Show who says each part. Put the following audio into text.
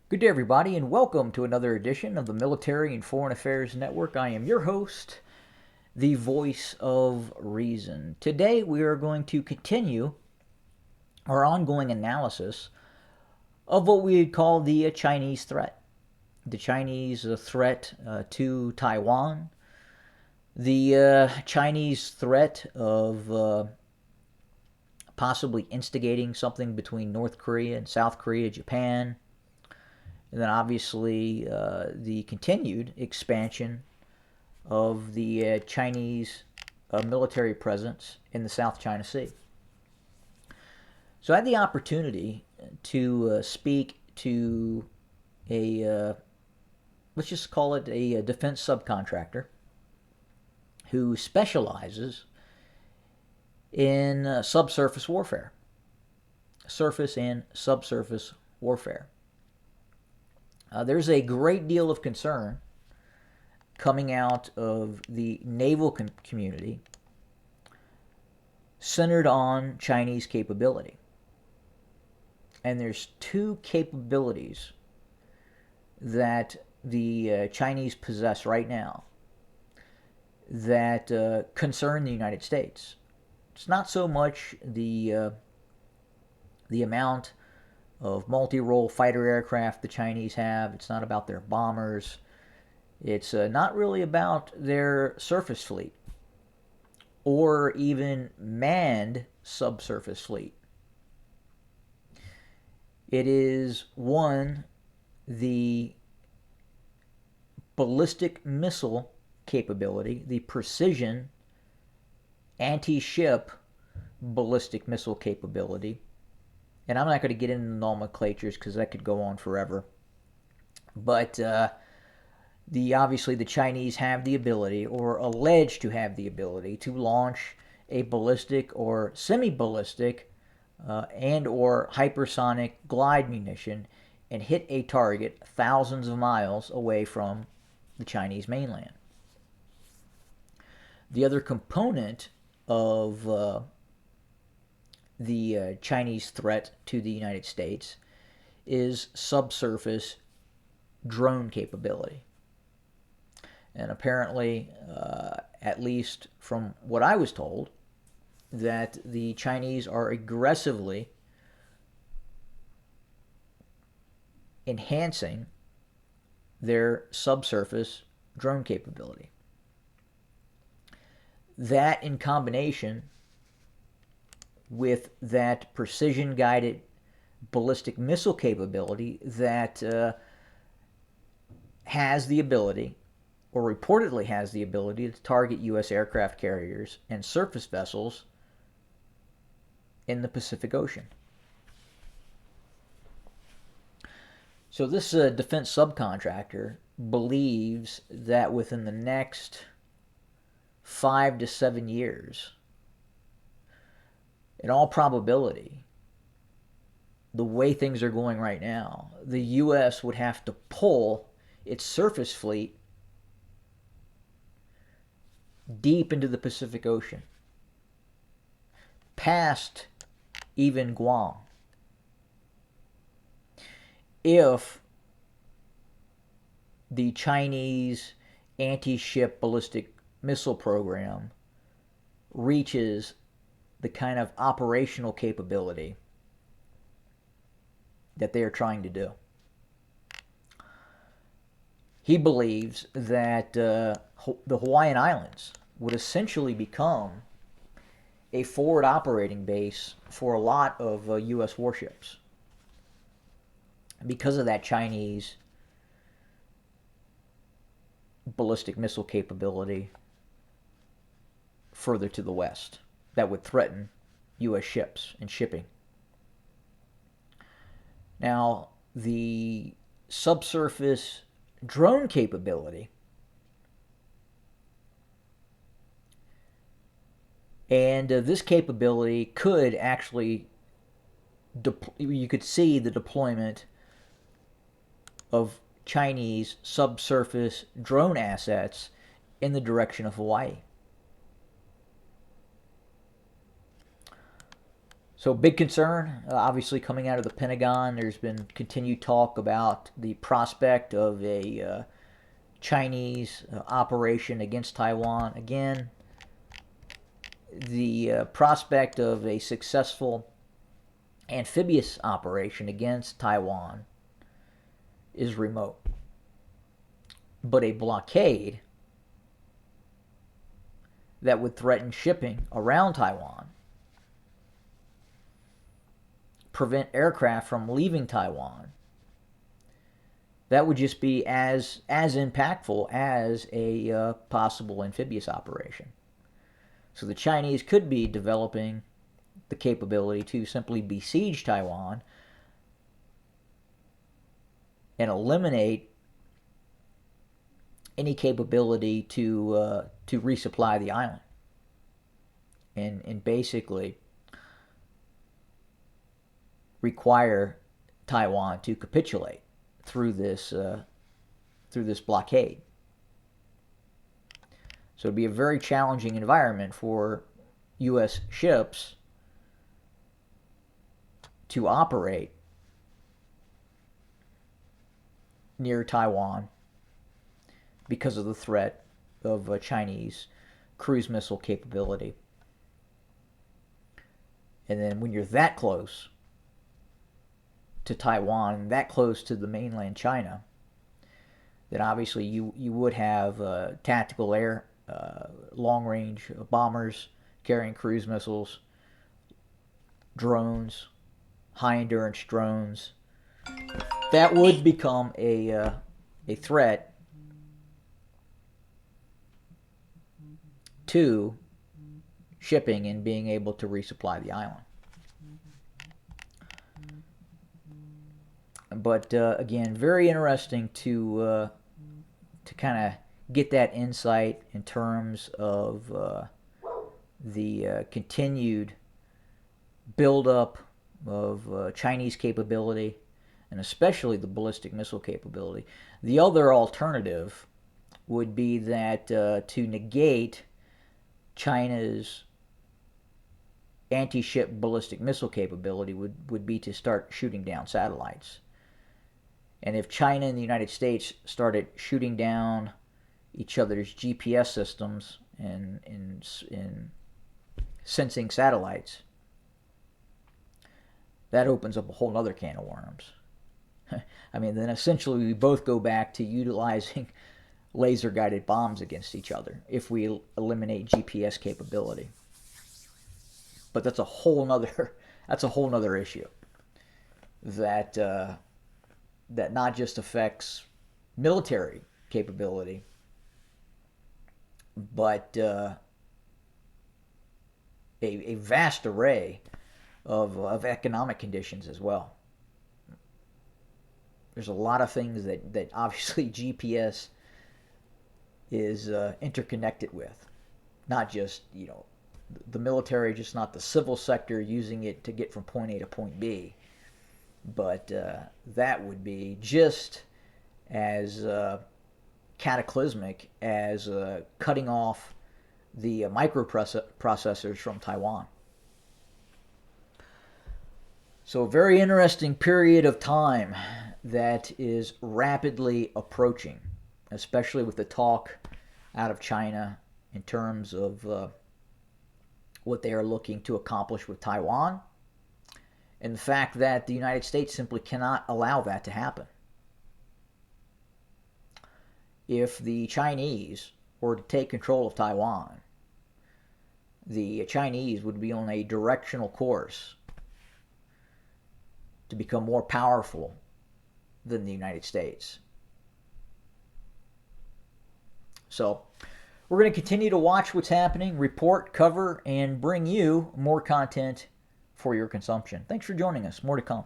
Speaker 1: Good day, everybody, and welcome to another edition of the Military and Foreign Affairs Network. I am your host, the voice of reason. Today, we are going to continue our ongoing analysis of what we would call the Chinese threat. The Chinese threat to Taiwan, the Chinese threat of possibly instigating something between North Korea and South Korea, Japan, and then obviously the continued expansion of the Chinese military presence in the South China Sea. So I had the opportunity to speak to let's just call it a defense subcontractor who specializes in subsurface warfare, surface and subsurface warfare. There's a great deal of concern coming out of the naval community centered on Chinese capability. And there's two capabilities that the Chinese possess right now that concern the United States. It's not so much the amount of multi-role fighter aircraft the Chinese have. It's not about their bombers. It's not really about their surface fleet or even manned subsurface fleet. It is one, the ballistic missile capability, the precision anti-ship ballistic missile capability. And I'm not going to get into nomenclatures because that could go on forever. But obviously the Chinese have the ability, or alleged to have the ability, to launch a ballistic or semi-ballistic and or hypersonic glide munition and hit a target thousands of miles away from the Chinese mainland. The other component of the Chinese threat to the United States is subsurface drone capability. And apparently, at least from what I was told, that the Chinese are aggressively enhancing their subsurface drone capability. That, in combination with that precision-guided ballistic missile capability that has the ability, or reportedly has the ability, to target U.S. aircraft carriers and surface vessels in the Pacific Ocean. So this defense subcontractor believes that within the next 5 to 7 years, in all probability, the way things are going right now, the U.S. would have to pull its surface fleet deep into the Pacific Ocean, past even Guam, if the Chinese anti-ship ballistic missile program reaches the kind of operational capability that they are trying to do. He believes that the Hawaiian Islands would essentially become a forward operating base for a lot of U.S. warships because of that Chinese ballistic missile capability further to the west that would threaten U.S. ships and shipping. Now, the subsurface drone capability and this capability could actually you could see the deployment of Chinese subsurface drone assets in the direction of Hawaii. So big concern, obviously coming out of the Pentagon. There's been continued talk about the prospect of a Chinese operation against Taiwan. Again, the prospect of a successful amphibious operation against Taiwan is remote. But a blockade that would threaten shipping around Taiwan, prevent aircraft from leaving Taiwan, that would just be as impactful as a possible amphibious operation. So the Chinese could be developing the capability to simply besiege Taiwan and eliminate any capability to resupply the island, and basically require Taiwan to capitulate through this blockade. So it'd be a very challenging environment for U.S. ships to operate near Taiwan because of the threat of a Chinese cruise missile capability. And then when you're that close to Taiwan, that close to the mainland China, then obviously you would have tactical air, long-range bombers carrying cruise missiles, drones, high-endurance drones. That would become a threat to shipping and being able to resupply the island. But again, very interesting to kind of get that insight in terms of the continued buildup of Chinese capability, and especially the ballistic missile capability. The other alternative would be that to negate China's anti-ship ballistic missile capability would be to start shooting down satellites. And if China and the United States started shooting down each other's GPS systems and in sensing satellites, that opens up a whole other can of worms. I mean, then essentially we both go back to utilizing laser-guided bombs against each other if we eliminate GPS capability. But that's a whole nother issue that that not just affects military capability, but a vast array of economic conditions as well. There's a lot of things that obviously GPS is interconnected with. Not just, the military, just not the civil sector using it to get from point A to point B. But that would be just as cataclysmic as cutting off the microprocessors from Taiwan. So a very interesting period of time that is rapidly approaching, especially with the talk out of China in terms of what they are looking to accomplish with Taiwan, and the fact that the United States simply cannot allow that to happen. If the Chinese were to take control of Taiwan, the Chinese would be on a directional course to become more powerful than the United States. So we're going to continue to watch what's happening, report, cover, and bring you more content for your consumption. Thanks for joining us. More to come.